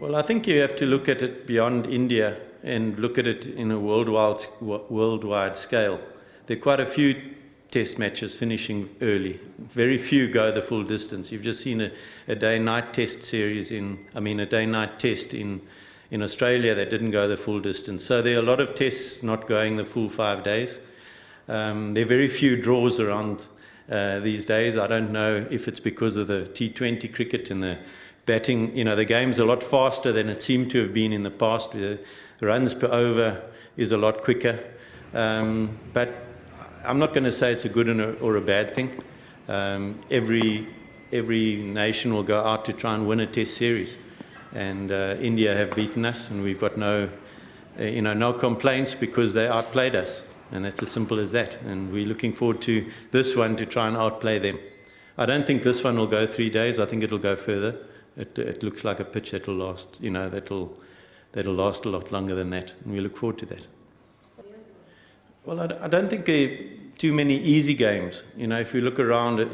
Well, I think you have to look at it beyond India and look at it in a worldwide scale. There are quite a few test matches finishing early. Very few go the full distance. You've just seen a day-night test series a day-night test in Australia that didn't go the full distance. So there are a lot of tests not going the full 5 days. There are very few draws around these days. I don't know if it's because of the T20 cricket and the batting. The game's a lot faster than it seemed to have been in the past. The runs per over is a lot quicker. But I'm not going to say it's a good or a bad thing. Every nation will go out to try and win a test series. And India have beaten us, and we've got no complaints because they outplayed us. And that's as simple as that. And we're looking forward to this one to try and outplay them. I don't think this one will go 3 days. I think it'll go further. It looks like a pitch that will last, that'll last a lot longer than that. And we look forward to that. Well, I don't think there are too many easy games. If you look around at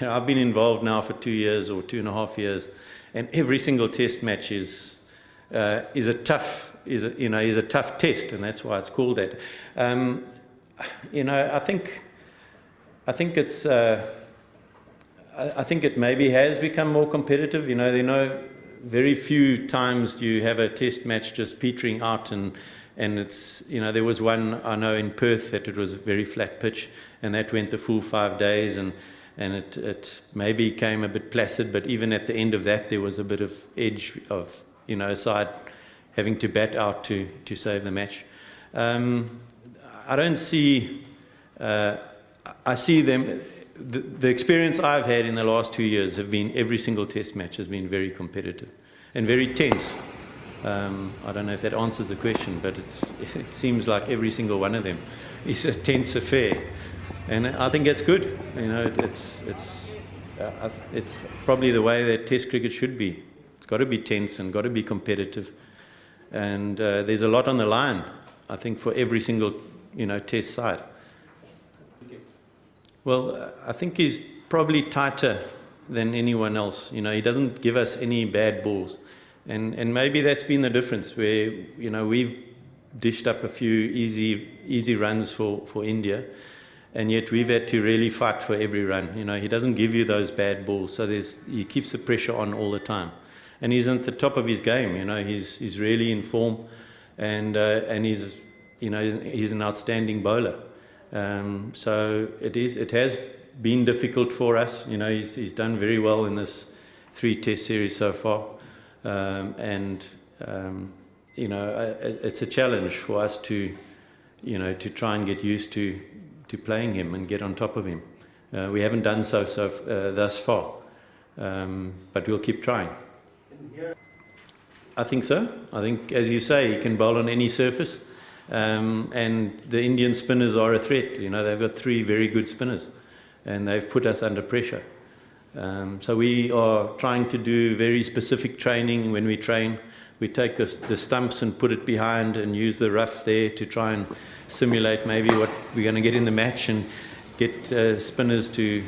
I've been involved now for 2 years or 2.5 years, and every single test match is a tough test, and that's why it's called that. I think it maybe has become more competitive. Very few times do you have a test match just petering out, and it's, there was one I know in Perth that it was a very flat pitch, and that went the full 5 days, and it maybe came a bit placid, but even at the end of that there was a bit of edge of, a side having to bat out to save the match. I don't see, I see them, the experience I've had in the last 2 years have been every single test match has been very competitive and very tense. I don't know if that answers the question, but it seems like every single one of them is a tense affair. And I think that's good. It's probably the way that test cricket should be. It's got to be tense and got to be competitive. And there's a lot on the line, I think, for every single, test side. Well, I think he's probably tighter than anyone else. He doesn't give us any bad balls. And maybe that's been the difference, where, we've dished up a few easy runs for India, and yet we've had to really fight for every run. He doesn't give you those bad balls, so he keeps the pressure on all the time. And he's at the top of his game. He's really in form, and he's an outstanding bowler. So it has been difficult for us. He's done very well in this 3 test series so far, it's a challenge for us to try and get used to playing him and get on top of him. We haven't done so thus far, but we'll keep trying. I think so. I think, as you say, he can bowl on any surface. And the Indian spinners are a threat. They've got 3 very good spinners, and they've put us under pressure. So we are trying to do very specific training. When we train, we take the stumps and put it behind and use the rough there to try and simulate maybe what we're going to get in the match, and get spinners to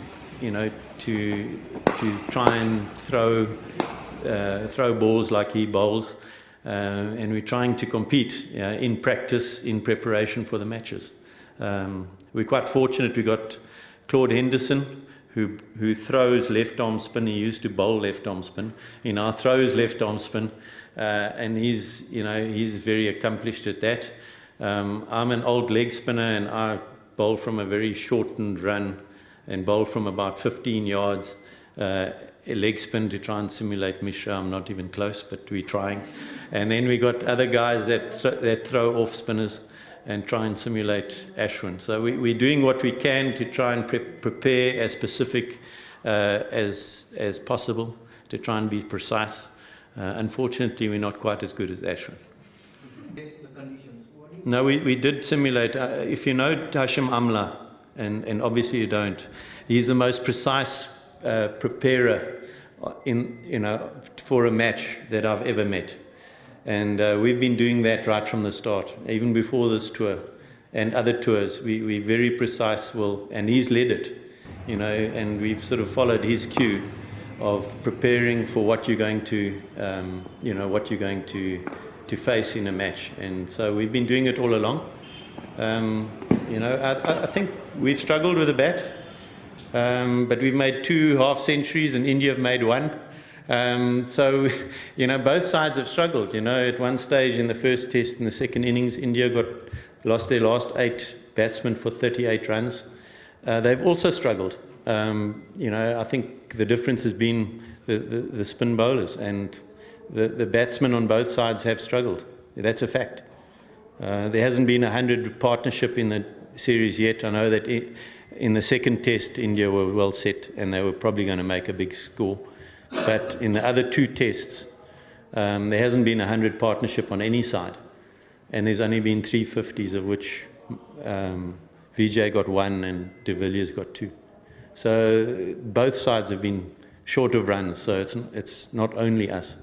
try and throw balls like he bowls. And we're trying to compete in practice, in preparation for the matches. We're quite fortunate. We got Claude Henderson, who throws left-arm spin. He used to bowl left-arm spin. He now throws left-arm spin, and he's very accomplished at that. I'm an old leg spinner, and I bowl from a very shortened run and bowl from about 15 yards. A leg spin to try and simulate Mishra. I'm not even close, but we're trying. And then we got other guys that throw off spinners and try and simulate Ashwin. So we're doing what we can to try and prepare as specific as possible, to try and be precise. Unfortunately, we're not quite as good as Ashwin. No, we did simulate. If you know Hashim Amla, and obviously you don't, he's the most precise preparer for a match that I've ever met. And we've been doing that right from the start, even before this tour and other tours. We're very precise, and he's led it, and we've sort of followed his cue. of preparing for what you're going to, what you're going to face in a match. And so we've been doing it all along. I think we've struggled with the bat, but we've made 2 half centuries and India have made 1. So, both sides have struggled. At one stage in the first test, in the second innings, India lost their last 8 batsmen for 38 runs. They've also struggled. I think the difference has been the spin bowlers, and the batsmen on both sides have struggled. That's a fact. There hasn't been 100 partnership in the series yet. I know that in the second test, India were well set, and they were probably going to make a big score. But in the other 2 tests, there hasn't been 100 partnership on any side. And there's only been 350s, of which Vijay got 1 and De Villiers got 2. So both sides have been short of runs, so it's not only us.